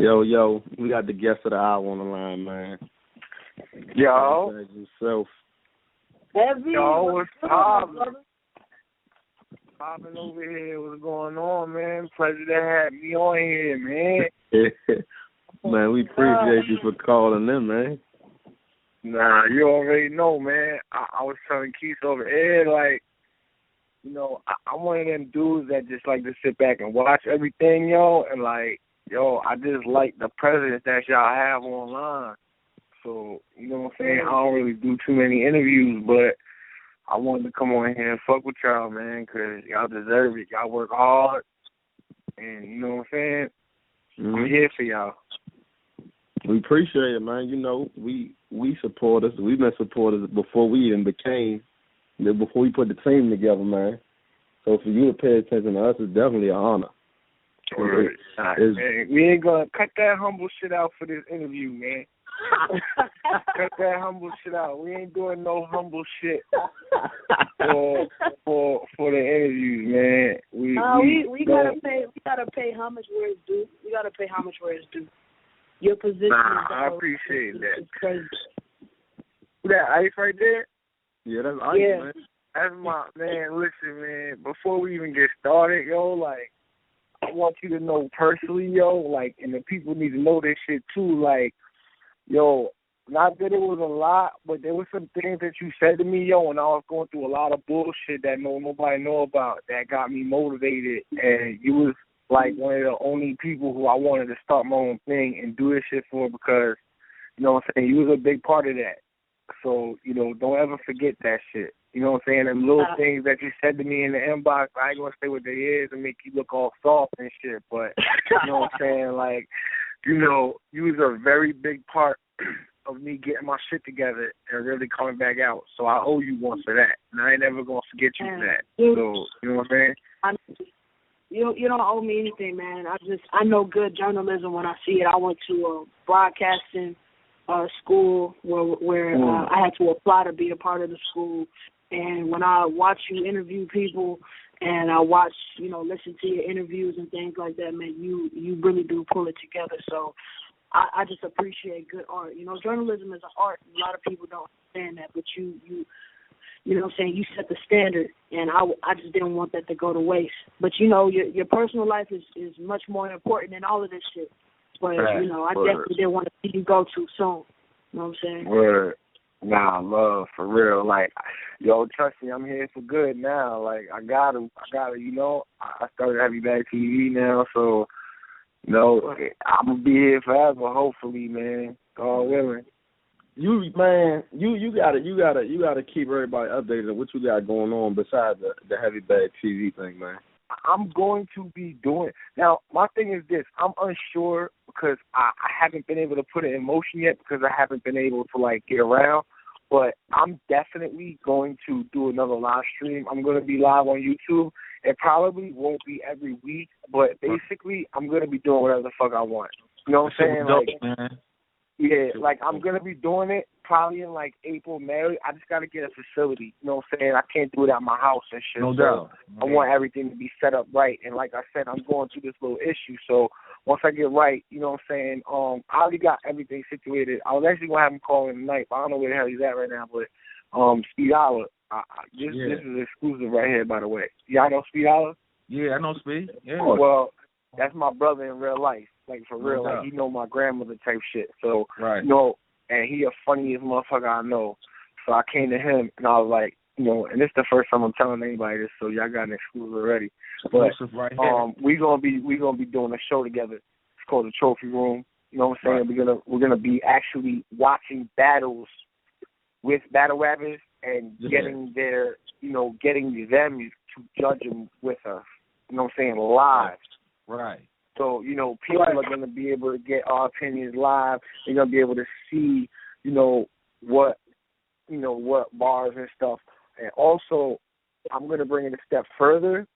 Yo, we got the guest of the hour on the line, man. Yo. Yourself. Yo, what's poppin'? Poppin' over here. What's going on, man? President had me on here, man. Man, we appreciate you for calling in, man. Nah, you already know, man. I was telling Keith over here, like, you know, I'm one of them dudes that just like to sit back and watch everything, yo, and like, yo, I just like the presence that y'all have online. So, you know what I'm saying? I don't really do too many interviews, but I wanted to come on here and fuck with y'all, man, because y'all deserve it. Y'all work hard, and you know what I'm saying? Mm-hmm. I'm here for y'all. We appreciate it, man. You know, we supporters. We've been supporters before we even before we put the team together, man. So for you to pay attention to us is definitely an honor. Man, we ain't gonna cut that humble shit out for this interview, man. Cut that humble shit out. We ain't doing no humble shit for the interviews, man. We gotta pay homage where it's due. We gotta pay homage where it's due. Your position. I appreciate that. Crazy. That ice right there? Yeah, that's ice, man. That's my man. Listen, man. Before we even get started, yo, like, I want you to know personally, yo, like, and the people need to know this shit too, like, yo, not that it was a lot, but there were some things that you said to me, yo, and I was going through a lot of bullshit that nobody know about that got me motivated, and you was like one of the only people who I wanted to start my own thing and do this shit for because, you know what I'm saying, you was a big part of that. So, you know, don't ever forget that shit. You know what I'm saying? And little things that you said to me in the inbox, I ain't going to say what they is and make you look all soft and shit, but, you know what I'm saying? Like, you know, you was a very big part of me getting my shit together and really coming back out. So I owe you one for that. And I ain't ever going to forget you for that. So, you know what I'm saying? You don't owe me anything, man. I know good journalism when I see it. I went to a broadcasting school where I had to apply to be a part of the school. And when I watch you interview people and I watch, you know, listen to your interviews and things like that, man, you really do pull it together. So I just appreciate good art. You know, journalism is an art. A lot of people don't understand that, but you know what I'm saying, you set the standard, and I just didn't want that to go to waste. But, you know, your personal life is much more important than all of this shit. But, you know, I definitely didn't want to see you go too soon. You know what I'm saying? Word. Nah, love, for real. Like, yo, trust me, I'm here for good now. Like, I gotta, you know, I started HeavyBags TV now, so, you know, I'm going to be here forever, hopefully, man. God willing. You gotta keep everybody updated on what you got going on besides the HeavyBags TV thing, man. I'm going to be doing now. My thing is this: I'm unsure because I haven't been able to put it in motion yet because I haven't been able to like get around. But I'm definitely going to do another live stream. I'm going to be live on YouTube. It probably won't be every week, but basically I'm going to be doing whatever the fuck I want. You know what I'm saying? Dope, man. Yeah, like I'm going to be doing it probably in like April, May. I just got to get a facility. You know what I'm saying? I can't do it at my house and shit. No doubt. I want everything to be set up right. And like I said, I'm going through this little issue. So once I get right, you know what I'm saying, I already got everything situated. I was actually going to have him call in tonight, but I don't know where the hell he's at right now. But Speed Holler, this is exclusive right here, by the way. Y'all know Speed Holler? Yeah, I know Speed. Yeah. Well, that's my brother in real life. Like, for real, like, he know my grandmother type shit. So, you know, and he a funniest motherfucker I know. So I came to him, and I was like, you know, and this is the first time I'm telling anybody this, so y'all got an exclusive already. But we gonna be doing a show together. It's called the Trophy Room. You know what I'm saying? We're gonna be actually watching battles with battle rappers and getting them to judge them with us. You know what I'm saying? Live. Right. So, you know, people are going to be able to get our opinions live. They're going to be able to see, what bars and stuff. And also, I'm going to bring it a step further.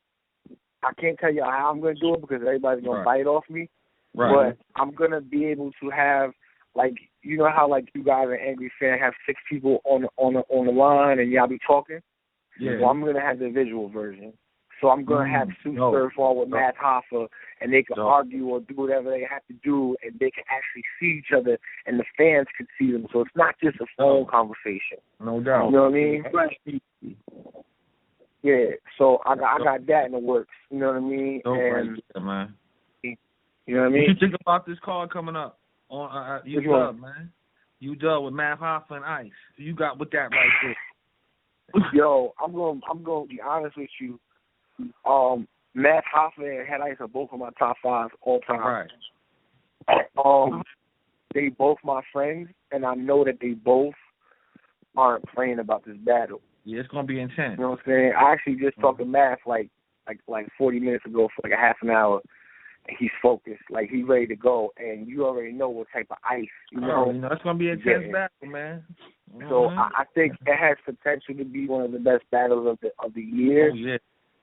I can't tell you how I'm going to do it because everybody's going to bite off me. Right. But I'm going to be able to have, like, you know how, like, you guys are Angry Fan have 6 people on the line and y'all be talking? Yeah. Well, I'm going to have the visual version. So I'm going to have Sue Surf on with Matt Hoffa, and they can argue or do whatever they have to do, and they can actually see each other, and the fans can see them. So it's not just a phone conversation. No doubt. You know what I mean? Right. Yeah, so I got that in the works. You know what I mean? And, man. You know what I mean? What you think about this card coming up on UW, man? UW with Matt Hoffa and Ice. So you got with that right there. Yo, I'm going to be honest with you. Matt Hoffa and Head Ice are both of my top 5 all time. Right. They both my friends, and I know that they both aren't playing about this battle. Yeah, it's gonna be intense. You know what I'm saying? I actually just talked to Matt like 40 minutes ago for like a half an hour, and he's focused, like he's ready to go, and you already know what type of ice. You know it's gonna be an intense battle, man. So I think it has potential to be one of the best battles of the year. Oh, yeah.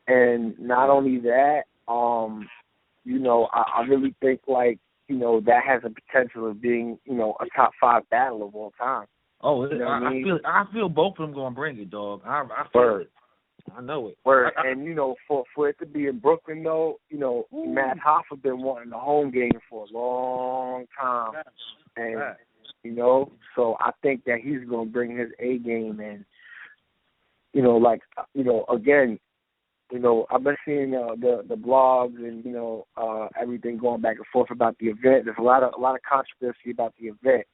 And not only that, you know, I really think like, you know, that has a potential of being, you know, a top 5 battle of all time. Oh, you know I feel both of them gonna bring it, dog. I feel it. I know it. Word. And you know, for it to be in Brooklyn though, you know, Matt Hoffa been wanting the home game for a long time, and you know, so I think that he's gonna bring his A game, and you know, like you know, again. You know, I've been seeing the blogs and, you know, everything going back and forth about the event. There's a lot of controversy about the event.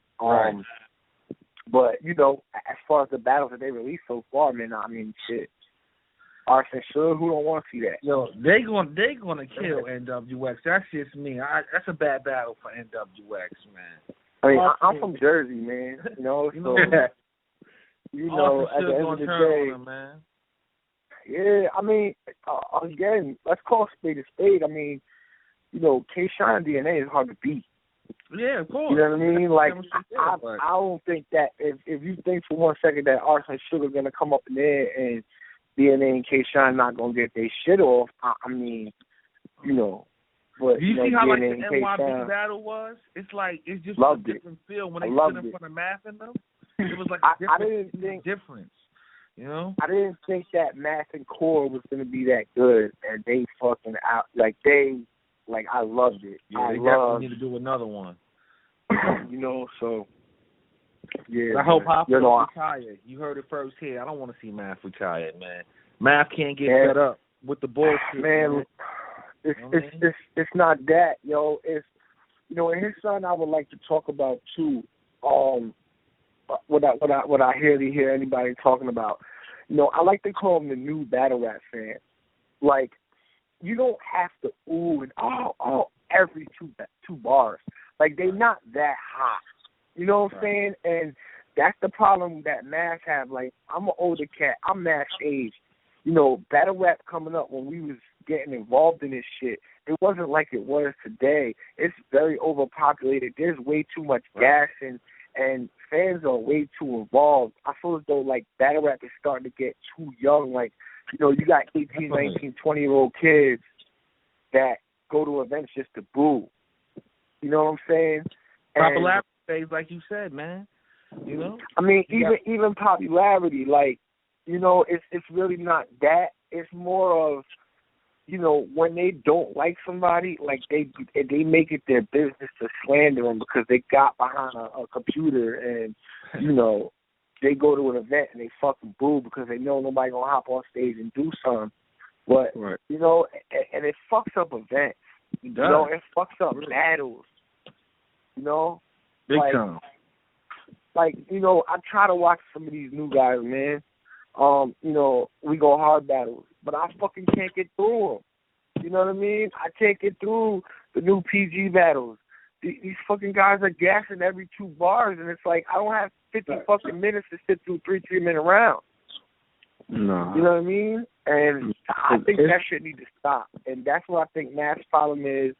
But, you know, as far as the battles that they released so far, man, I mean, shit. Arson Sugar, who don't want to see that? Yo, they gonna kill NWX. That's just me. That's a bad battle for NWX, man. I mean, I'm from Jersey, man. You know, so, you know, at the end of the day, him, man. Yeah, I mean, again, let's call a spade a spade. I mean, you know, K-Shine DNA is hard to beat. Yeah, of course. You know what I mean? Like, I don't think that if you think for 1 second that Arson Sugar going to come up in there and DNA and K-Shine not going to get their shit off, I mean, you know. But, do you see know, how DNA like the NYB battle was? It's like, it's just a different feel when they sit in front of Math in them. It was like a difference. You know? I didn't think that Math and Core was going to be that good, and they fucking out. I loved it. Yeah, they definitely need to do another one. You know, so, yeah. I hope Hoffa retire. You heard it first here. I don't want to see Math retired, man. Math can't get set up with the bullshit. Man, it's not that, yo. It's, you know, and his son I would like to talk about, too, what I hear anybody talking about. You know, I like to call him the new battle rap fan. Like, you don't have to ooh and oh every two bars. Like, they not that hot. You know what I'm saying? And that's the problem that Mass have. Like, I'm an older cat. I'm Mass age. You know, battle rap coming up when we was getting involved in this shit, it wasn't like it was today. It's very overpopulated. There's way too much gas and fans are way too involved. I feel as though, like, battle rap is starting to get too young. Like, you know, you got 18, 19, 20-year-old kids that go to events just to boo. You know what I'm saying? Popularity phase, like you said, man. You know? I mean, even popularity, like, you know, it's really not that. It's more of, you know, when they don't like somebody, like they make it their business to slander them because they got behind a computer and, you know, they go to an event and they fucking boo because they know nobody gonna hop on stage and do something. But, you know, and it fucks up events. You know, it fucks up battles. You know? Big time. Like, you know, I try to watch some of these new guys, man. You know, we go hard battles, but I fucking can't get through them. You know what I mean? I can't get through the new PG battles. These fucking guys are gassing every 2 bars, and it's like I don't have 50 fucking minutes to sit through 3-minute rounds. No. You know what I mean? And I think that shit need to stop. And that's what I think Math's problem is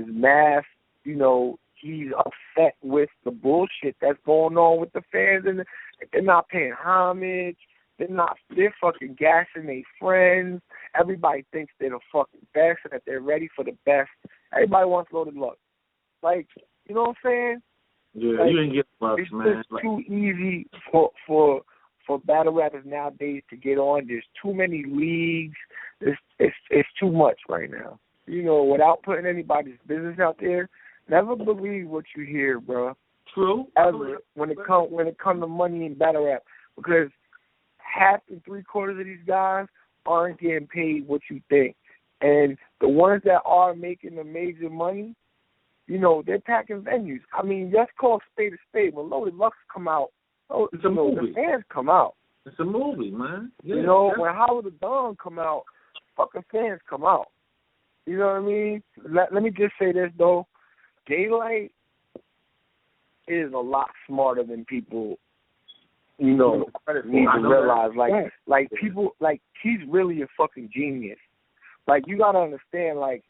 Math, you know, he's upset with the bullshit that's going on with the fans, and they're not paying homage. They're fucking gassing their friends. Everybody thinks they're the fucking best and that they're ready for the best. Everybody wants Loaded Lux. Like, you know what I'm saying? Yeah, like, you ain't get Lux, it's man. It's just too easy for battle rappers nowadays to get on. There's too many leagues. it's too much right now. You know, without putting anybody's business out there, never believe what you hear, bro. True. Ever when it come to money in battle rap, because half and 3/4 of these guys aren't getting paid what you think, and the ones that are making the major money, you know, they're packing venues. I mean, let's call spade a spade. When Loaded Lux come out, it's a movie. The fans come out. It's a movie, man. Yeah, you know, when Howard the Don come out, fucking fans come out. You know what I mean? Let me just say this, though. Daylight is a lot smarter than people, you know, need to realize. Like people, like, he's really a fucking genius. Like, you got to understand, like,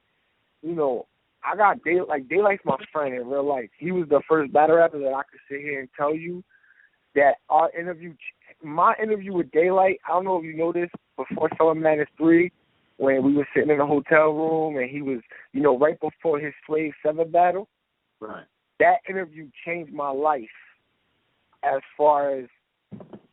you know, I got Daylight's my friend in real life. He was the first battle rapper that I could sit here and tell you that my interview with Daylight, I don't know if you know this, before Summer Madness 3, when we were sitting in a hotel room and he was, you know, right before his Slave 7 battle. Right. That interview changed my life as far as,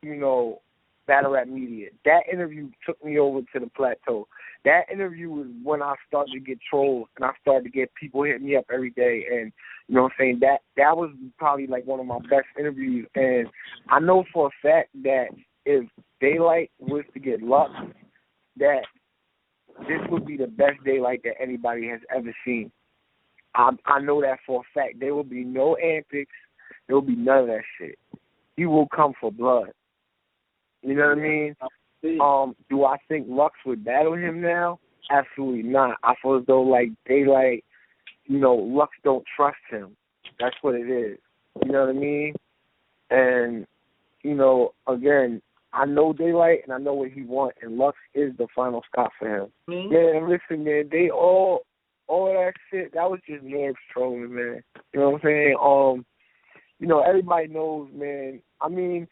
you know, battle rap media. That interview took me over to the plateau. That interview was when I started to get trolls and I started to get people hitting me up every day. And, you know what I'm saying, that was probably like one of my best interviews. And I know for a fact that if Daylight was to get LUX, that this would be the best Daylight that anybody has ever seen. I know that for a fact. There will be no antics. There will be none of that shit. He will come for blood. You know what I mean? Do I think LUX would battle him now? Absolutely not. I feel as though, like, Daylight, you know, LUX don't trust him. That's what it is. You know what I mean? And, you know, again, I know Daylight and I know what he wants, and LUX is the final stop for him. Mm-hmm. Yeah, and listen, man, they all that shit, that was just nerves trolling, man. You know what I'm saying? You know, everybody knows, man. I mean,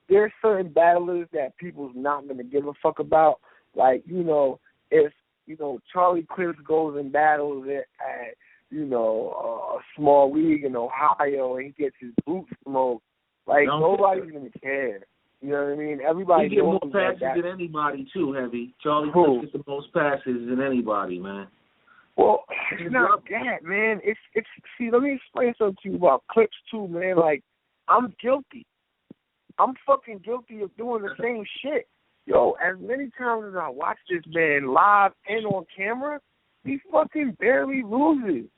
there's certain battlers that people's not going to give a fuck about. Like, you know, if, you know, Charlie Clips goes and battles at you know, a small league in Ohio and he gets his boots smoked, like, nobody's going to care. You know what I mean? Everybody he gets more passes than anybody, too, Heavy. Charlie Clips gets the most passes than anybody, man. Well, it's not that, man. It's see, let me explain something to you about Clips, too, man. Like, I'm guilty. I'm fucking guilty of doing the same shit. Yo, as many times as I watch this man live and on camera, he fucking barely loses.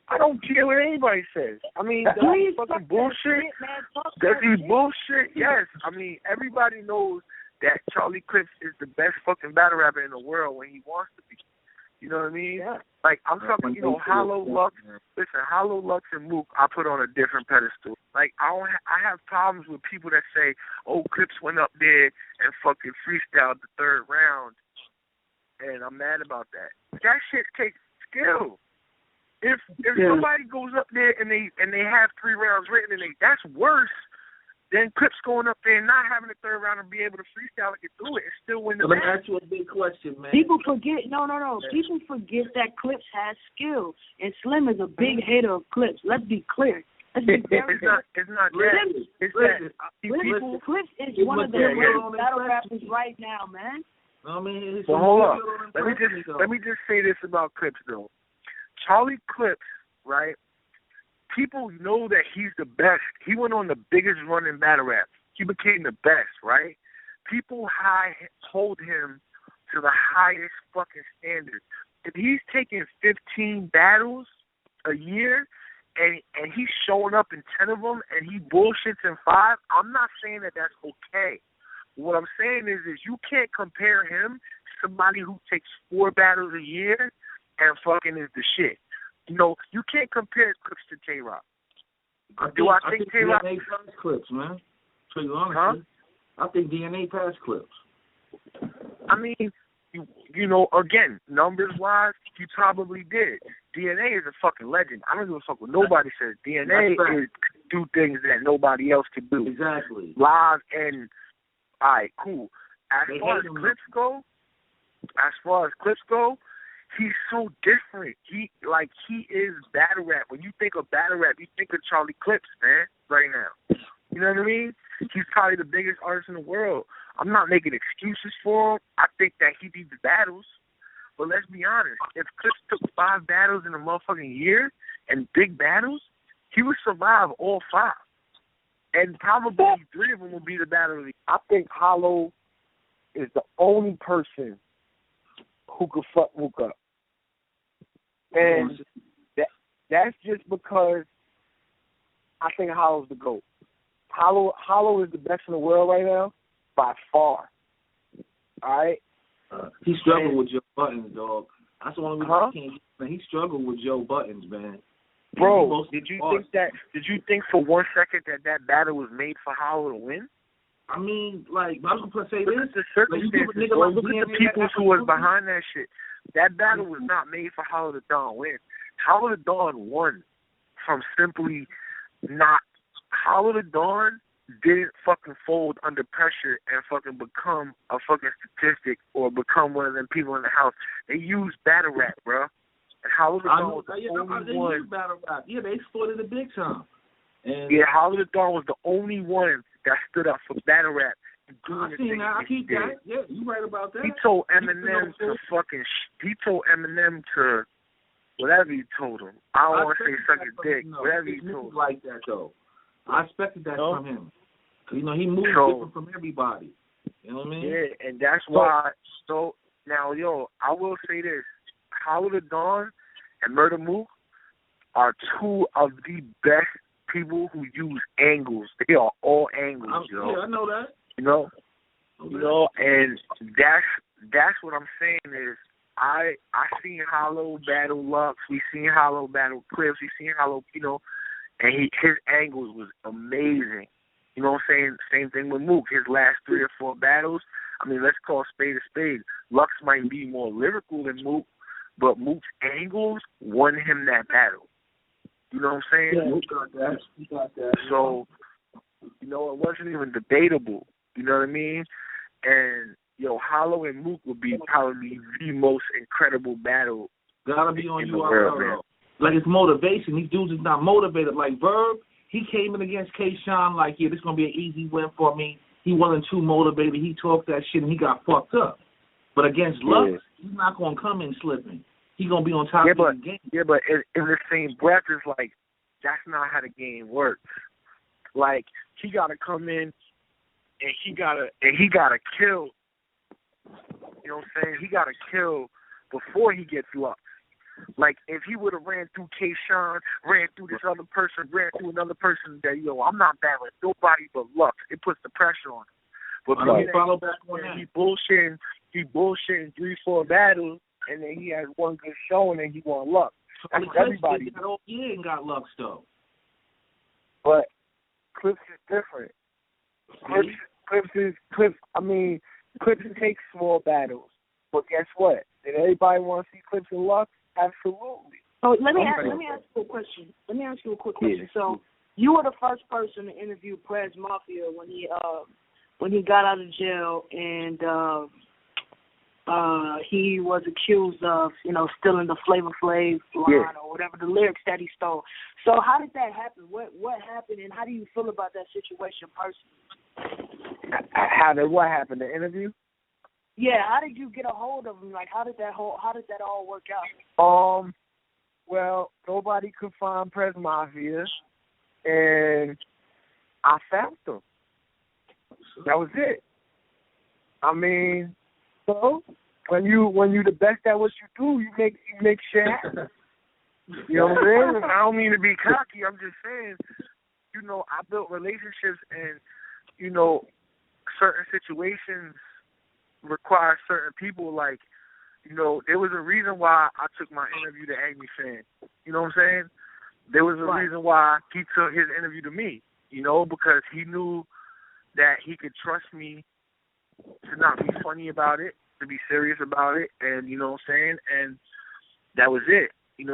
I don't care what anybody says. I mean, does he fucking bullshit? Does he bullshit? Yes. I mean, everybody knows that Charlie Clips is the best fucking battle rapper in the world when he wants to be. You know what I mean? Yeah. Like, I'm talking, you know, Hollow Lux. Listen, Hollow Lux and Mook, I put on a different pedestal. Like, I have problems with people that say, oh, Clips went up there and fucking freestyled the third round, and I'm mad about that. That shit takes skill. If somebody goes up there and they have 3 rounds written and that's worse than Clips going up there and not having a third round and be able to freestyle and get through it and still win the match. Let me ask you a big question, man. People forget, no. People forget that Clips has skill, and Slim is a big hater of Clips. Let's be clear. Let's be very clear. It's not that. It's that. Clips is one of the greatest battle rappers right now, man. I mean, well, hold on. Let me just say this about Clips, though. Charlie Clips, right? People know that he's the best. He went on the biggest run in battle rap. He became the best, right? People hold him to the highest fucking standard. If he's taking 15 battles a year and he's showing up in 10 of them and he bullshits in 5, I'm not saying that that's okay. What I'm saying is you can't compare him to somebody who takes 4 battles a year and fucking is the shit. You know, you can't compare Clips to Tay-Rock. I think Tay-Rock DNA passed Clips, man. To you honestly, I think DNA passed Clips. I mean, you know, again, numbers-wise, he probably did. DNA is a fucking legend. I don't give a fuck what nobody says. DNA is do things that nobody else could do. Exactly. Live and, all right, cool. As far as Clips go, he's so different. He is battle rap. When you think of battle rap, you think of Charlie Clips, man, right now. You know what I mean? He's probably the biggest artist in the world. I'm not making excuses for him. I think that he needs the battles. But let's be honest. If Clips took 5 battles in a motherfucking year and big battles, he would survive all 5. And probably 3 of them will be the battle of the year. I think Hollow is the only person who could fuck Mook up. And that's just because I think Hollow's the GOAT. Hollow is the best in the world right now, by far. All right? He struggled with Joe Buttons, dog. That's the only reason I can't get him. He struggled with Joe Buttons, man. Bro, did you think for 1 second that battle was made for Hollow to win? I mean, like, I was going to say look this. At the circumstances, look at the people who was behind that shit. That battle was not made for Hollow the Dawn win. Hollow the Dawn won from simply not. Hollow the Dawn didn't fucking fold under pressure and fucking become a fucking statistic or become one of them people in the house. They used battle rap, bro. And Hollow the Dawn was the only one. Used battle rap. Yeah, they exploited it big time. And Hollow the Dawn was the only one that stood up for battle rap. I seen that. I keep that. Yeah, you right about that. He told Eminem to fucking. He told Eminem to whatever he told him. I don't want to say suck his dick. Whatever he told him. Like that though. I expected that from him. You know, he moves different from everybody. You know what I mean? Yeah, and that's why. So now, I will say this: Hollow the Dawn and Murder Mook are 2 of the best people who use angles. They are all angles, Yeah, I know that. You know, and that's what I'm saying is I seen Hollow battle Lux, we seen Hollow battle Clips, we seen Hollow, and his angles was amazing. You know what I'm saying? Same thing with Mook. His last 3 or 4 battles, I mean, let's call spade a spade. Lux might be more lyrical than Mook, but Mook's angles won him that battle. You know what I'm saying? Yeah, Mook got that. So, it wasn't even debatable. You know what I mean? And, Hollow and Mook would be probably the most incredible battle. Gotta be on URL, like, it's motivation. These dudes is not motivated. Like, Verb, he came in against K-Shine like, yeah, this is going to be an easy win for me. He wasn't too motivated. He talked that shit, and he got fucked up. But against Lux, he's not going to come in slipping. He's going to be on top of the game. Yeah, but in the same breath, it's like, that's not how the game works. Like, he got to come in, and he got to kill. You know what I'm saying? He got to kill before he gets Lux. Like, if he would have ran through K-Shine, ran through this other person, ran through another person, that, I'm not battling nobody but Lux. It puts the pressure on him. But he bullshitting 3-4 battles, and then he has one good showing, and he won Lux. That's everybody. He ain't got Lux, though. But Clips is different. Clips take small battles. But guess what? Did everybody want to see Clips and Lux? Absolutely. Oh, let me ask you a question. Yeah. So, you were the first person to interview Prez Mafia when he got out of jail, and he was accused of, stealing the Flavor Flav line or whatever, the lyrics that he stole. So, how did that happen? What happened, and how do you feel about that situation personally? What happened? The interview? Yeah, how did you get a hold of him? Like, how did that all work out? Well, nobody could find Prez Mafia, and I found them. That was it. I mean, so when you the best at what you do, you make shit happen. You know what I'm saying? I don't mean to be cocky. I'm just saying, I built relationships, and certain situations require certain people. Like, there was a reason why I took my interview to Angry Fan. You know what I'm saying? There was a reason why he took his interview to me, because he knew that he could trust me to not be funny about it, to be serious about it, and you know what I'm saying? And that was it. He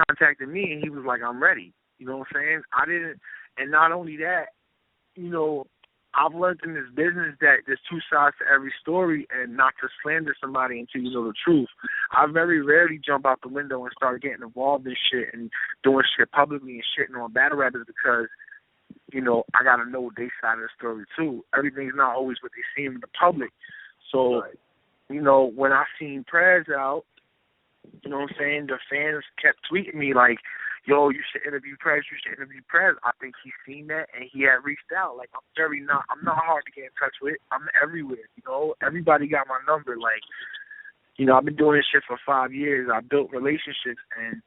contacted me, and he was like, I'm ready. You know what I'm saying? And not only that, I've learned in this business that there's 2 sides to every story, and not to slander somebody until you know the truth. I very rarely jump out the window and start getting involved in shit and doing shit publicly and shitting on battle rappers because, I got to know their side of the story too. Everything's not always what they seem in the public. So you know, when I seen Prez out, you know what I'm saying, the fans kept tweeting me like, yo, you should interview Prez, you should interview Prez. I think he's seen that and he had reached out. Like, I'm not hard to get in touch with. I'm everywhere, you know. Everybody got my number. Like, you know, I've been doing this shit for 5 years. I built relationships, and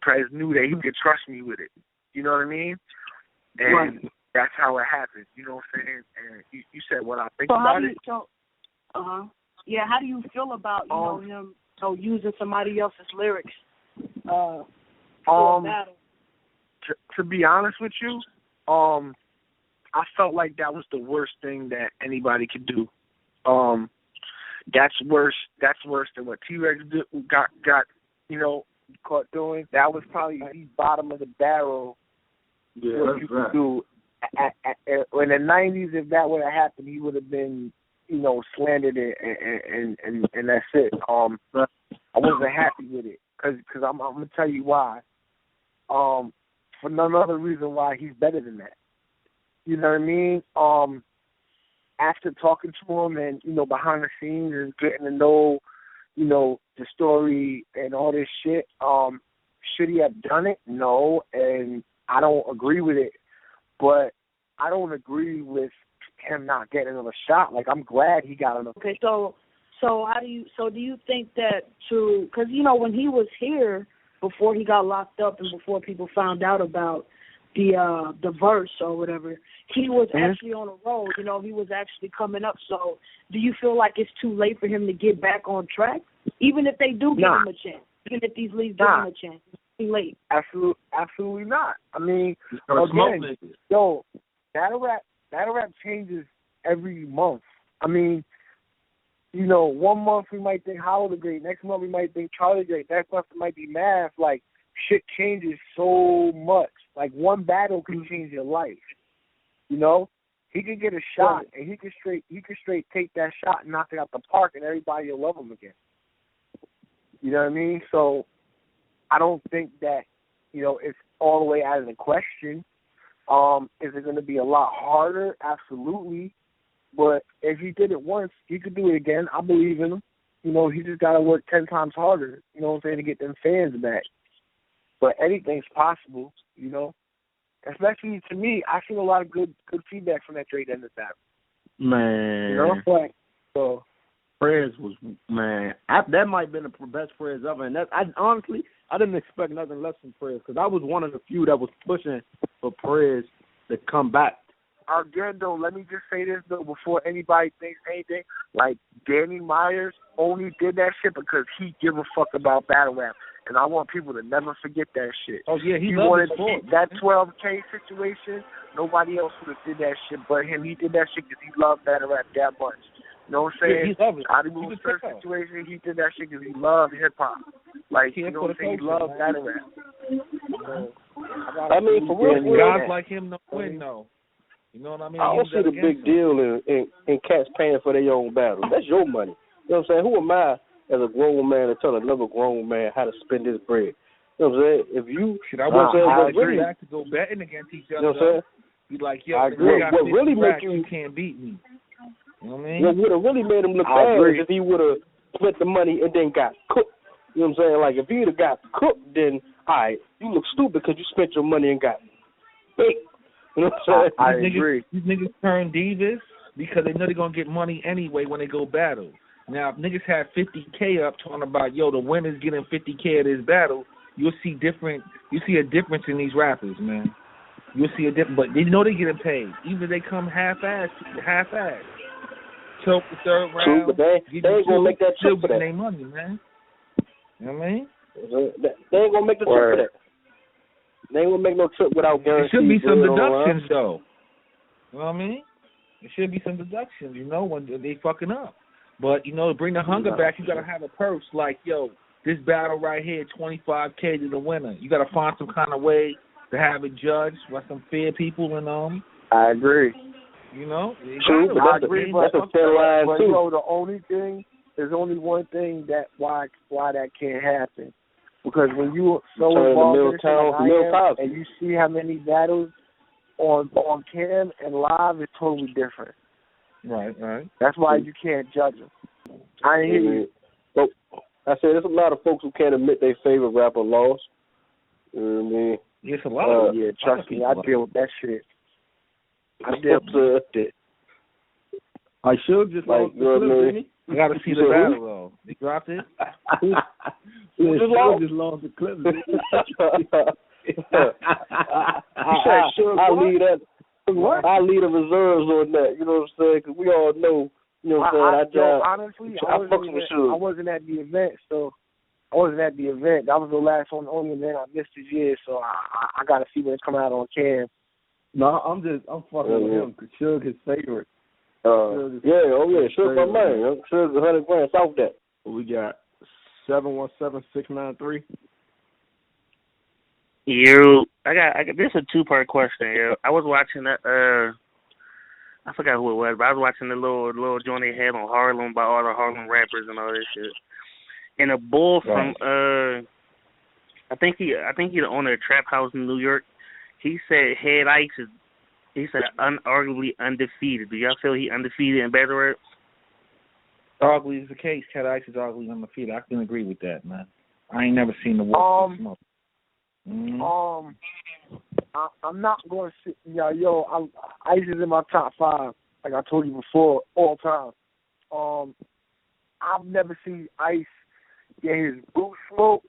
Prez knew that he could trust me with it. You know what I mean? And that's how it happened. You know what I'm saying? And you said what I think about it. Yeah, how do you feel about, you know, him using somebody else's lyrics for a battle? To be honest with you, I felt like that was the worst thing that anybody could do. That's worse than what T-Rex got, you know, caught doing. That was probably the bottom of the barrel. Yeah, what you could do. In the 90s, if that would have happened, he would have been, you know, slandered and that's it. I wasn't happy with it because I'm gonna tell you why. For none other reason why he's better than that. You know what I mean? After talking to him and, you know, behind the scenes and getting to know, you know, the story and all this shit, should he have done it? No, and I don't agree with it. But I don't agree with him not getting another shot. Like, I'm glad he got another. Okay, so do you think that because, you know, when he was here before he got locked up and before people found out about the verse or whatever, he was actually on a roll. You know, he was actually coming up. So do you feel like it's too late for him to get back on track? Even if they do give him a chance, even if these leagues give him a chance, it's too late. Absolutely not. I mean, again, yo, battle rap changes every month. I mean, you know, 1 month we might think Hollow the Great, next month we might think Charlie the Great, next month it might be Math. Like, shit changes so much. Like, one battle can change your life. You know, he could get a shot and he could straight take that shot and knock it out the park, and everybody will love him again. You know what I mean? So I don't think that, you know, it's all the way out of the question. Is it going to be a lot harder? Absolutely. But if he did it once, he could do it again. I believe in him. You know, he just got to work 10 times harder, you know what I'm saying, to get them fans back. But anything's possible, you know. Especially to me, I seen a lot of good feedback from that Drake Endless battle. Man. You know? Like, so Prez was, man, that might have been the best Prez ever. And honestly, I didn't expect nothing less from Prez because I was one of the few that was pushing for Prez to come back. Again, though, let me just say this, though, before anybody thinks anything. Like, Danny Myers only did that shit because he give a fuck about battle rap. And I want people to never forget that shit. Oh, yeah, he wanted sport. That 12K situation, nobody else would have did that shit but him. He did that shit because he loved battle rap that much. You know what I'm saying? Yeah, he loved it. Out of the first situation, he did that shit because he loved hip-hop. Like, you know what I'm saying? He loved battle rap. So, I mean, for real, guys like him don't win, though. You know what I mean? I don't see the big deal in cats paying for their own battles. That's your money. You know what I'm saying? Who am I as a grown man to tell another grown man how to spend his bread? You know what I'm saying? If you, I would really back to go betting against each other. You know what I'm saying? Be like, yo, I agree. What really make you can't beat me. You know what I mean? What would have really made him look bad is if he would have split the money and then got cooked. You know what I'm saying? Like, if he would have got cooked, then, all right, you look stupid because you spent your money and got big. You know what I'm saying? I agree. These niggas turn divas because they know they're going to get money anyway when they go battle. Now, if niggas have 50K up talking about, yo, the winner's getting 50K of this battle, you'll see a difference in these rappers, man. You'll see a difference. But they know they're getting paid. Even if they come half-ass. Choke the third round. True, but they ain't going to make that trip for that. They money, man. You know what I mean? They ain't going to make the trip for that. They ain't going to make no trip without guarantees. There should be some deductions, though. You know what I mean? There should be some deductions, you know, when they fucking up. But, you know, to bring the hunger back, you got to have a purse like, yo, this battle right here, $25K to the winner. You got to find some kind of way to have it judged by some fair people and I agree. You know? True, but that's a fair line, too. You know, there's only one thing that why that can't happen. Because when you're so involved in it and you see how many battles on cam and live, it's totally different. Right. That's why you can't judge them. I ain't hear you. So, I said there's a lot of folks who can't admit their favorite rapper lost. You know what I mean? Yes, a lot. Yeah, trust me, I deal with that shit. I deal with it. I should just like, you know what I mean? I got to see the battle, though. They dropped it? Just lost the clip. I'll leave the reserves on that, you know what I'm saying? Because we all know, you know what I'm saying? Honestly, I wasn't at the event, so I wasn't at the event. That was the last one, only event I missed this year, so I got to see when it come out on cam. No, I'm fucking with him because Suge his favorite. Suge my man. Suge's 100 grand off that. We got 717-693. I got this is a two-part question. I was watching that. I forgot who it was, but I was watching the little joint they had on Harlem by all the Harlem rappers and all this shit. And a bull from I think he the owner of Trap House in New York. He said Head Ice is unarguably undefeated. Do y'all feel he undefeated in battle rap? Arguably is the case. Head Ice is arguably undefeated. I can agree with that, man. I ain't never seen the wolf smoke. I'm not going to sit. Ice is in my top 5, like I told you before, all time. I've never seen Ice get his boot smoked,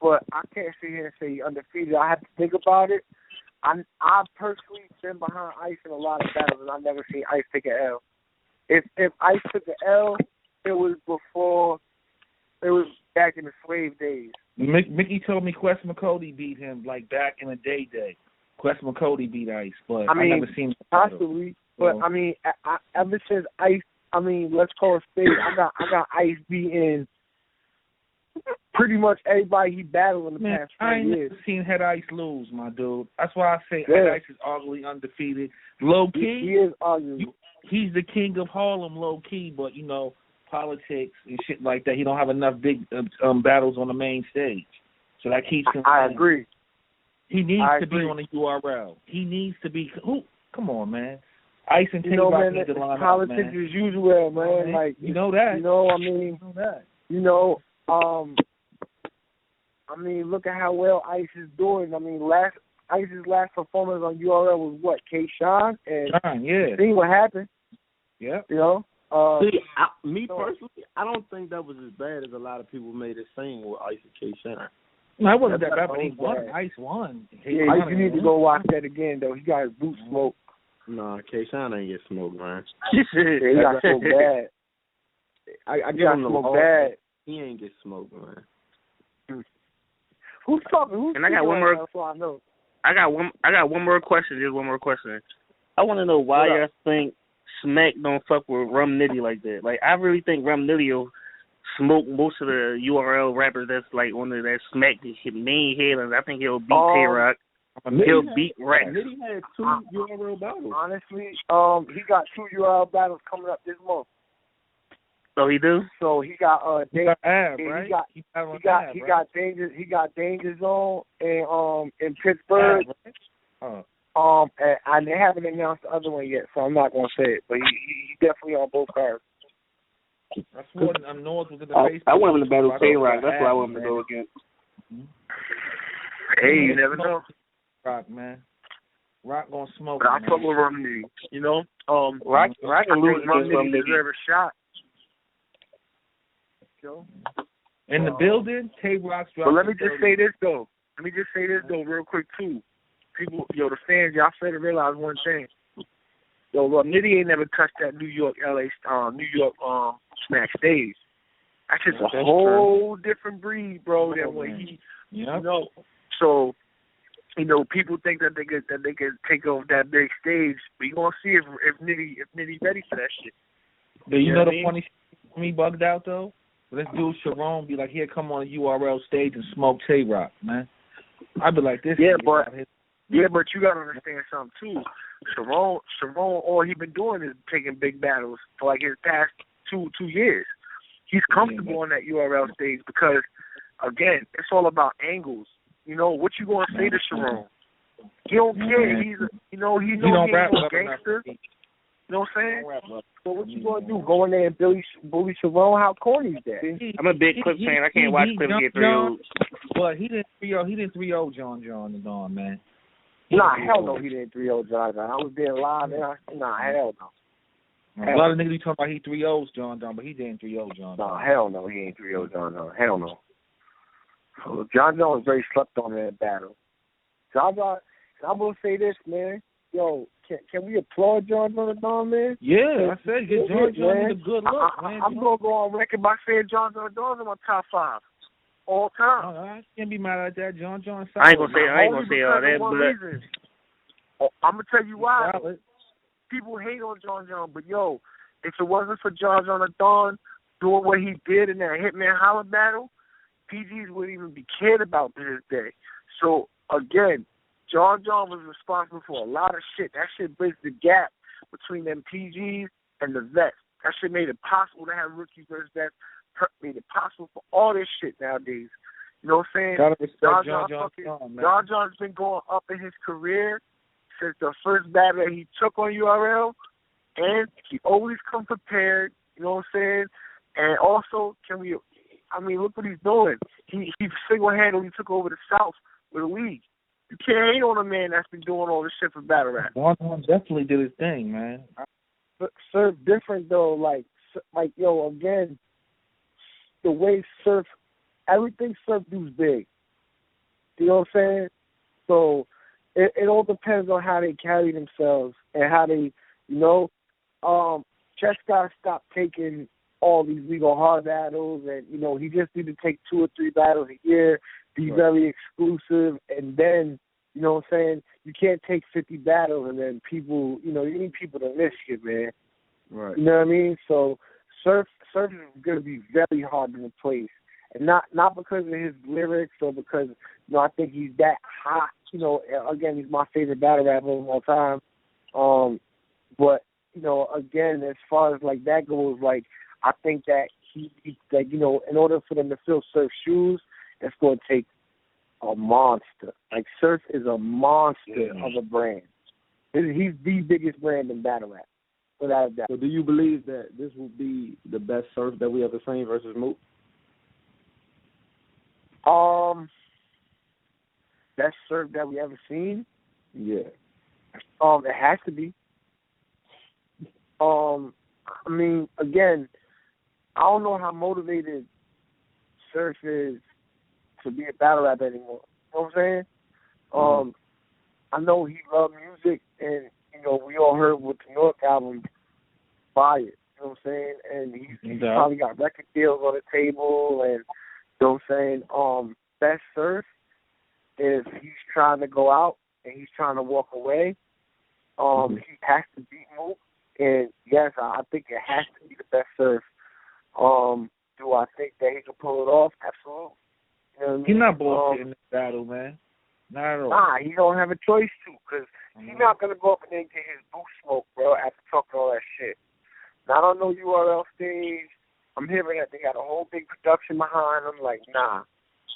but I can't sit here and say undefeated. I have to think about it. I've personally been behind Ice in a lot of battles, and I've never seen Ice take an L. If Ice took an L, it was back in the slave days. Mickey told me Quest McCody beat him like back in the day. Quest McCody beat Ice, but I never seen him. Possibly, but I mean, ever since Ice, let's call it spade. I got Ice beating pretty much everybody he battled in the past 4 years. I ain't never seen Head Ice lose, my dude. That's why I say Head Ice is arguably undefeated. Low key, he is arguably. He's the king of Harlem, low key, but politics and shit like that. He don't have enough big battles on the main stage, so that keeps him. I agree. He needs to be on the URL. He needs to be. Come on, man. Ice and Tay-Rock need to line up, man. Politics is usual, man. Like you know that. Look at how well Ice is doing. Ice's last performance on URL was what? K-Shine? And see what happened. Yeah. Me personally, I don't think that was as bad as a lot of people made it seem with Ice and K-Shine. No, it wasn't that bad, but he won. Ice won. You need to go watch that again, though. He got his boot smoked. Nah, K-Shine ain't get smoked, man. He got smoked bad. I give him the smoked bad. He ain't get smoked, man. Who's talking? And I got one more. So I know. I got one more question. Just one more question. I want to know why y'all think Smack don't fuck with Rum Nitty like that. Like, I really think Rum Nitty will smoke most of the URL rappers that's like on that Smack main headlines. I think he'll beat Tay-Rock. He'll beat Rex. Nitty had 2 URL battles. Honestly, he got 2 URL battles coming up this month. So he do? So he got He got Danger Zone in Pittsburgh. And they haven't announced the other one yet, so I'm not gonna say it. But he definitely on both cards. That's what North was in the base. I want him to battle Tay-Rock. That's why I want him to go against. Hey, you never know. Rock, man. Rock gonna smoke. But I fuck with Rum Nitty. Rock can lose against Rum Nitty. Deserve a shot. In the building, Tay-Rock's dropping. But let me just say this though real quick too. People, the fans, y'all fail to realize one thing. Rum Nitty ain't never touched that New York Smack stage. That's just a whole different breed, bro. Than when he, So, people think that they could take over that big stage. But you gonna see if Nitty ready for that shit. Do you know the funny shit me bugged out though? This dude Sharon be like, he'll come on a URL stage and smoke Tay-Rock, man. I'd be like, this. But you gotta understand something too. Sharon, all he been doing is taking big battles for like his past two years. He's comfortable on that URL stage because, again, it's all about angles. What you gonna say to Sharon? He don't care. He's a gangster. You know what I'm saying? So what you gonna do? Go in there and bully Sharon? How corny is that? I'm a big Clip fan. I can't watch Clip get 3-0. But he didn't 3-0 John and Don, man. Nah, hell no, he didn't 3-0 John. I was there live. Nah, hell no. A lot of niggas be talking about he 3-0's John Don, but he didn't 3-0 John. Nah, hell no, he ain't 3-0 John. Hell no. So John John was very slept on in that battle. John John, I'm gonna say this, man. Yo, can we applaud John John Don, man? Yeah, I said get John John a good look, man. I'm gonna go on record by saying John John Don's in my top 5 all time. I can't be mad at that. John John. I ain't gonna say all that, but I'm gonna tell you why. Solid. People hate on John John, but yo, if it wasn't for John John Don doing what he did in that Hitman Holla battle, PGs wouldn't even be cared about to this day. So again, John John was responsible for a lot of shit. That shit bridged the gap between them PGs and the vets. That shit made it possible to have rookies versus vets. Made it possible for all this shit nowadays. You know what I'm saying? Gotta respect John John's been going up in his career since the first battle that he took on URL, and he always come prepared. You know what I'm saying? And also, look what he's doing. He single-handedly took over the South with a league. You can't hate on a man that's been doing all this shit for battle rap. John definitely did his thing, man. But Surf different though, like yo, again, the way Surf, everything Surf does big. You know what I'm saying? So it all depends on how they carry themselves and how they, Chess gotta stop taking all these legal hard battles, and he just need to take 2 or 3 battles a year, be very exclusive, and then you know what I'm saying, you can't take 50 battles and then people, you need people to miss you, man. Right. You know what I mean? So Surf is going to be very hard to replace, and not because of his lyrics or because I think he's that hot. Again, he's my favorite battle rapper of all time. But again, as far as like that goes, like I think that he in order for them to fill Surf's shoes, it's going to take a monster. Like Surf is a monster of a brand. He's the biggest brand in battle rap, without a doubt. So do you believe that this will be the best Surf that we ever seen versus Mook? Best Surf that we ever seen? Yeah. It has to be. Again, I don't know how motivated Surf is to be a battle rap anymore. You know what I'm saying? I know he loved music, and we all heard with the North album, Fire. You know what I'm saying? And he's probably got record deals on the table, and you know what I'm saying? Best Surf, if he's trying to go out and he's trying to walk away, he has to beat Mook. And yes, I think it has to be the best Surf. Do I think that he can pull it off? Absolutely. You know what I mean? He's not bullshitting in this battle, man. Not at all. Nah, he don't have a choice to, because he's not going to go up and then get his boot smoke, bro, after talking all that shit. Now, I don't know URL stage. I'm hearing that they got a whole big production behind them. Like, nah.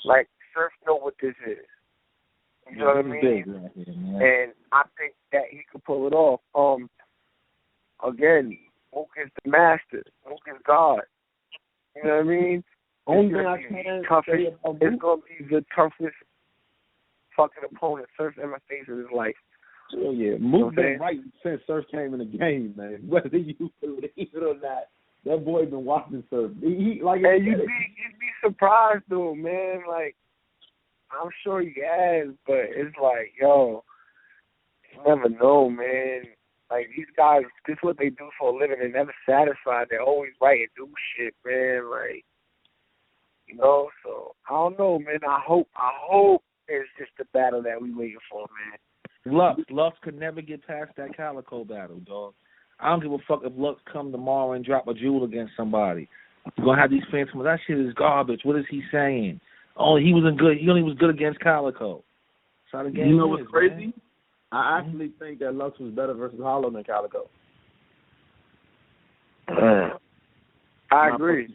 Like, Surf know what this is. You know what I mean? Big, right here, man. And I think that he can pull it off. Again, Mook is the master. Mook is God. You know what I mean? Only thing I can say about Mook, it's going to be the toughest fucking opponent Surf ever faced in his life. Oh yeah, Mook been right since Surf came in the game, man. Whether you believe it or not, that boy been watching Surf. You'd be surprised though, man. Like, I'm sure he has, but it's like, yo, you never know, man. Like, these guys, this is what they do for a living. They're never satisfied. They're always writing new shit, man. Like, so I don't know, man. I hope it's just the battle that we waiting for, man. Lux could never get past that CALICOE battle, dog. I don't give a fuck if Lux come tomorrow and drop a jewel against somebody. You're gonna have these fans come, that shit is garbage. What is he saying? Oh, he wasn't good. He only was good against CALICOE. That's how the game is. You know what's crazy? Man. I actually think that Lux was better versus Hollow than CALICOE. I agree.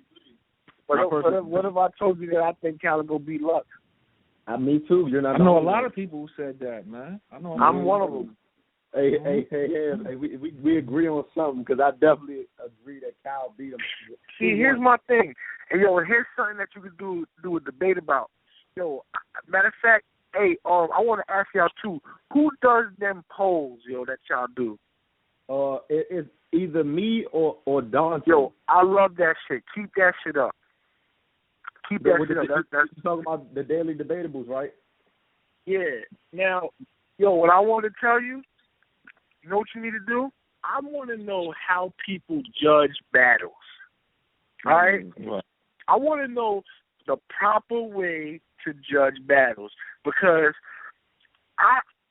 What if I told you that I think CALICOE beat Lux? Me too. You're not. I know a lot of people who said that, man. I'm one of them. Hey, we agree on something because I definitely agree that Cal beat him. See, here's my thing. And, here's something that you could do a debate about. Matter of fact, hey, I want to ask y'all, too, who does them polls, that y'all do? It's either me or Dante. I love that shit. Keep that shit up. Keep that shit up. That's you talking about the daily debatables, right? Yeah. Now, what I want to tell you, you know what you need to do? I want to know how people judge battles. All right? Right. I want to know the proper way to judge battles because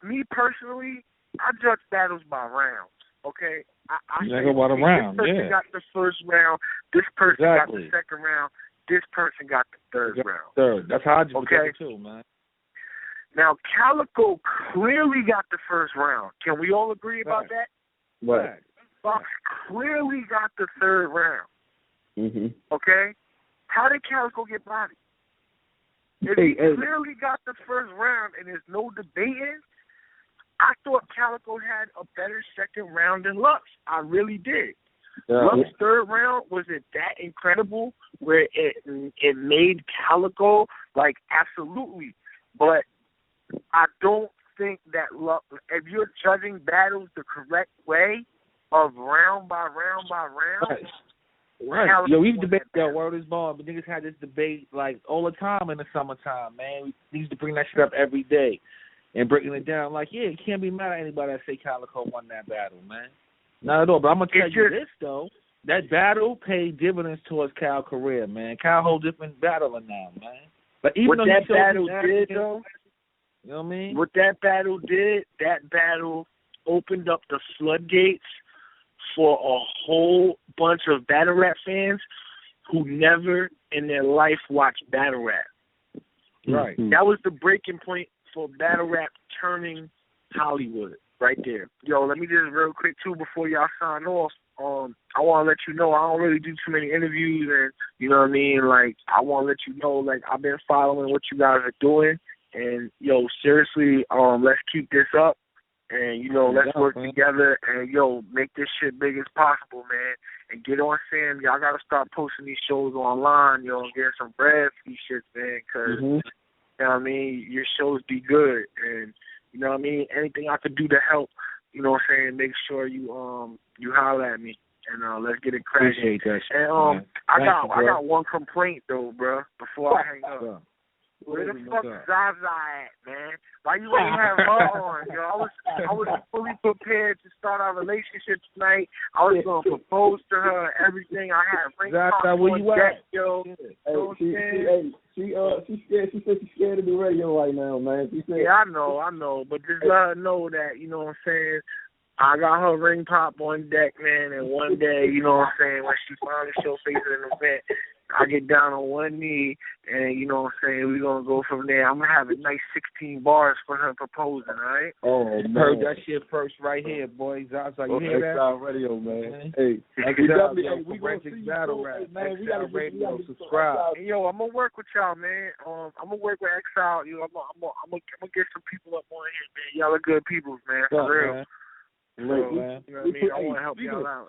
me personally, I judge battles by rounds. Okay? I say, about a round, this person got the first round, this person got the second round, this person got the third round. Third. That's how I just okay? Too, man. Now, CALICOE clearly got the first round. Can we all agree about that? Right. Fox clearly got the third round. Mm-hmm. Okay? How did CALICOE get bodied? If he clearly got the first round and there's no debating, I thought CALICOE had a better second round than LUX. I really did. LUX's third round, was it that incredible where it made CALICOE? Like, absolutely. But I don't think that LUX, if you're judging battles the correct way of round by round by round, right. We've debated that word is ball, but niggas had this debate like all the time in the summertime, man. We used to bring that shit up every day and breaking it down. Like, you can't be mad at anybody that say CALICOE won that battle, man. Not at all. But I'm gonna tell you this though, that battle paid dividends towards Cal's career, man. Cal whole different battler now, man. But even what though that battle did, though, you know what I mean? What that battle did, that battle opened up the floodgates for a whole bunch of battle rap fans who never in their life watched battle rap. Right. Mm-hmm. That was the breaking point for battle rap turning Hollywood right there. Let me just real quick, too, before y'all sign off, I want to let you know I don't really do too many interviews and, you know what I mean, like, I want to let you know, like, I've been following what you guys are doing. And, seriously, let's keep this up. And, let's work together and, make this shit big as possible, man. And get on Sam. Y'all got to start posting these shows online, and get some bread for these shits, man. Because, you know what I mean, your shows be good. And, you know what I mean, anything I could do to help, make sure you holler at me. And let's get it crashing. Appreciate that shit, and I got one complaint, though, bro, before I hang up. Where the fuck is Zaza at, man? Why you ain't have her on, I was fully prepared to start our relationship tonight. I was gonna propose to her and everything. I had ring pop on deck, yo. She's scared. She said she's scared to do radio right now, man. She said, I know, but just let her know that, you know what I'm saying, I got her ring pop on deck, man, and one day, you know what I'm saying, when she finally show face at an event, I get down on one knee, and you know what I'm saying, we're going to go from there. I'm going to have a nice 16 bars for her proposing, all right? Oh, man. Heard that shit first right here, boy. Zaza, you hear that? Xciled Radio, man. Hey, we going to see battle rap, man. Xciled Radio, subscribe. Hey, I'm going to work with y'all, man. I'm going to work with Xciled. I'm going to get some people up on here, man. Y'all are good people, man. For real. Man. So, you know what I mean? I want to help y'all out.